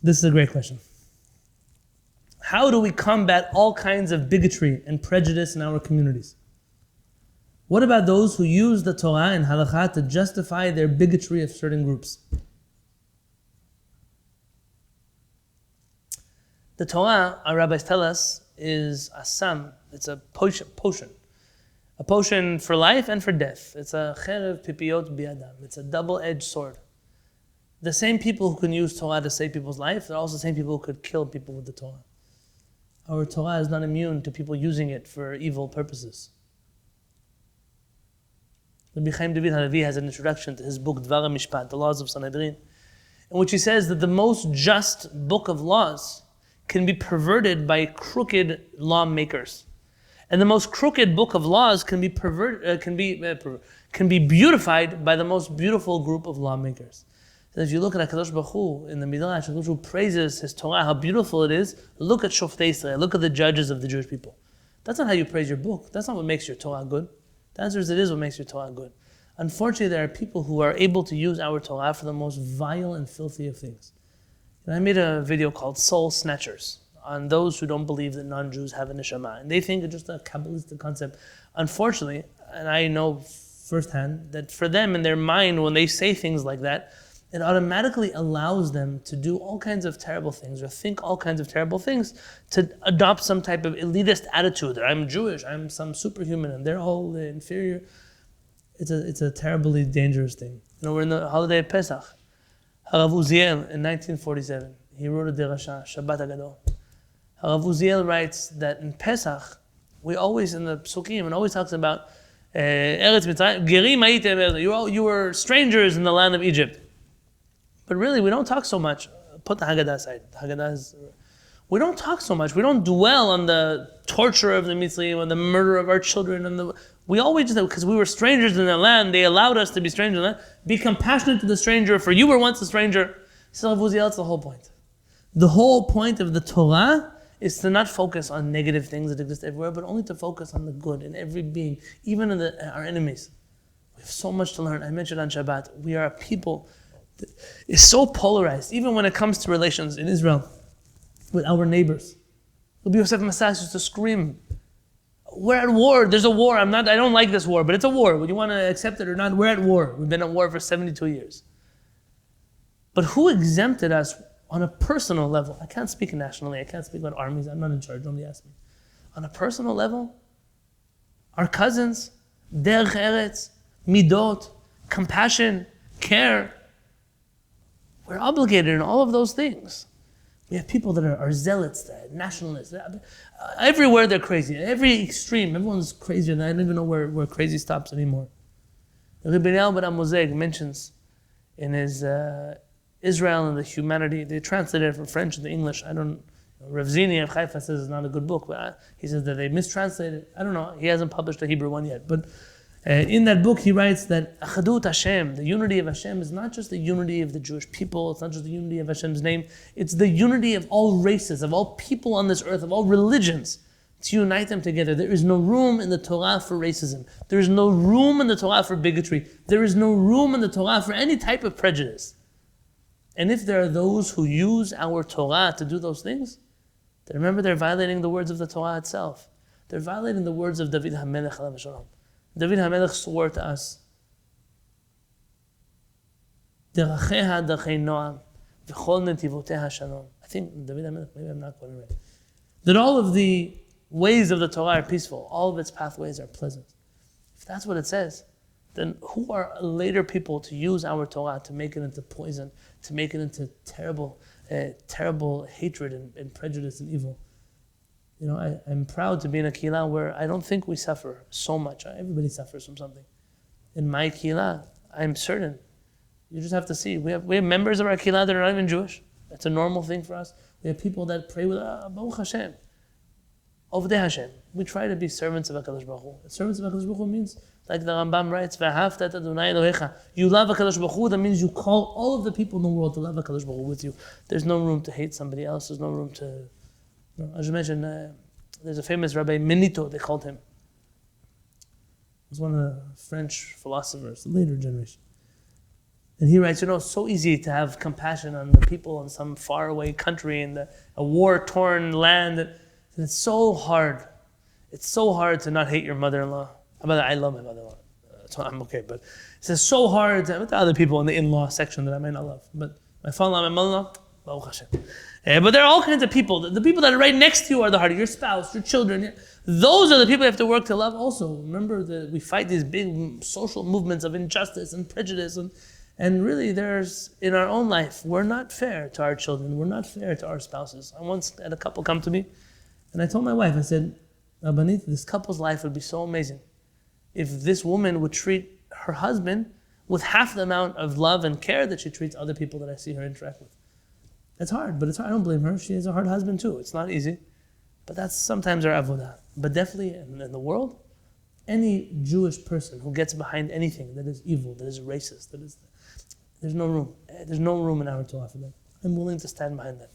This is a great question. How do we combat all kinds of bigotry and prejudice in our communities? What about those who use the Torah and Halachah to justify their bigotry of certain groups? The Torah, our rabbis tell us, is a sam. It's a potion. A potion for life and for death. It's a cherev pipiyot biadam. It's a double-edged sword. The same people who can use Torah to save people's life, they're also the same people who could kill people with the Torah. Our Torah is not immune to people using it for evil purposes. Rabbi Chaim David Halevi has an introduction to his book Dvar HaMishpat, The Laws of Sanhedrin, in which he says that the most just book of laws can be perverted by crooked lawmakers, and the most crooked book of laws can be beautified by the most beautiful group of lawmakers. So if you look at HaKadosh Baruch Hu in the Midrash, HaKadosh Baruch Hu praises His Torah, how beautiful it is. Look at Shoftei Israel, look at the judges of the Jewish people. That's not how you praise your book. That's not what makes your Torah good. The answer is it is what makes your Torah good. Unfortunately, there are people who are able to use our Torah for the most vile and filthy of things. And I made a video called Soul Snatchers on those who don't believe that non-Jews have a neshama. And they think it's just a Kabbalistic concept. Unfortunately, and I know firsthand, that for them in their mind, when they say things like that, it automatically allows them to do all kinds of terrible things or think all kinds of terrible things, to adopt some type of elitist attitude that I'm Jewish, I'm some superhuman, and they're all inferior. It's a terribly dangerous thing. You know, we're in the holiday of Pesach. Harav Uziel in 1947, he wrote a derasha, Shabbat HaGadol. Harav Uziel writes that in Pesach, we always, in the Psukim, it always talks about Eretz Mitzrayim, Gerim haytem, you were strangers in the land of Egypt. But really, we don't talk so much. Put the Haggadah aside. We don't talk so much. We don't dwell on the torture of the Mitzrayim, on the murder of our children. We always just, because we were strangers in the land, they allowed us to be strangers in the land. Be compassionate to the stranger, for you were once a stranger. So that's the whole point. The whole point of the Torah is to not focus on negative things that exist everywhere, but only to focus on the good in every being, even in our enemies. We have so much to learn. I mentioned on Shabbat, we are a people that is so polarized, even when it comes to relations in Israel with our neighbors. Rabbi Yosef Massas used to scream, we're at war, there's a war, I don't like this war, but it's a war. Whether you want to accept it or not, we're at war. We've been at war for 72 years. But who exempted us on a personal level? I can't speak nationally, I can't speak about armies, I'm not in charge, nobody asked me. On a personal level, our cousins, derech eretz, midot, compassion, care, we're obligated in all of those things. We have people that are zealots, nationalists. Everywhere they're crazy. Every extreme, everyone's crazy, and I don't even know where crazy stops anymore. Rabbi Eliyahu ben Amozeg mentions in his Israel and the Humanity, they translated it from French into English. Rav Zini of Haifa says it's not a good book, but he says that they mistranslated it. I don't know, he hasn't published a Hebrew one yet. But in that book he writes that Achadut Hashem, the unity of Hashem, is not just the unity of the Jewish people, it's not just the unity of Hashem's name, it's the unity of all races, of all people on this earth, of all religions, to unite them together. There is no room in the Torah for racism. There is no room in the Torah for bigotry. There is no room in the Torah for any type of prejudice. And if there are those who use our Torah to do those things, then remember they're violating the words of the Torah itself. They're violating the words of David HaMelech alav shalom. David HaMelech swore to us, Deracheha derechei noam, v'chol netivoteha shalom. I think David HaMelech, maybe I'm not quite right, that all of the ways of the Torah are peaceful, all of its pathways are pleasant. If that's what it says, then who are later people to use our Torah to make it into poison, to make it into terrible hatred and prejudice and evil? You know, I'm proud to be in a Kehillat where I don't think we suffer so much. Everybody suffers from something. In my Kehillat, I'm certain. You just have to see. We have members of our Kehillat that are not even Jewish. That's a normal thing for us. We have people that pray with Baruch Hashem, Ovdei Hashem. We try to be servants of HaKadosh Baruch Hu. Servants of HaKadosh Baruch Hu means, like the Rambam writes, V'ahavta et Adonai Elohecha. You love HaKadosh Baruch Hu, that means you call all of the people in the world to love HaKadosh Baruch Hu with you. There's no room to hate somebody else. There's no room to... As you mentioned, there's a famous Rabbi Menito, they called him. He was one of the French philosophers, the later generation. And he writes, it's so easy to have compassion on the people in some faraway country in a war-torn land. And it's so hard. It's so hard to not hate your mother-in-law. I love my mother-in-law, so I'm okay. But it's so hard with the other people in the in-law section that I might not love. But my father-in-law, my mother-in-law, Baruch Hashem. But there are all kinds of people. The people that are right next to you are the harder. Your spouse, your children. Those are the people you have to work to love also. Remember that we fight these big social movements of injustice and prejudice. And really there's, in our own life, we're not fair to our children. We're not fair to our spouses. I once had a couple come to me and I told my wife, I said, Rabbanit, this couple's life would be so amazing if this woman would treat her husband with half the amount of love and care that she treats other people that I see her interact with. It's hard, but it's hard. I don't blame her. She has a hard husband too. It's not easy. But that's sometimes our avodah. But definitely in the world, any Jewish person who gets behind anything that is evil, that is racist, there's no room. There's no room in our Torah for that. I'm willing to stand behind that.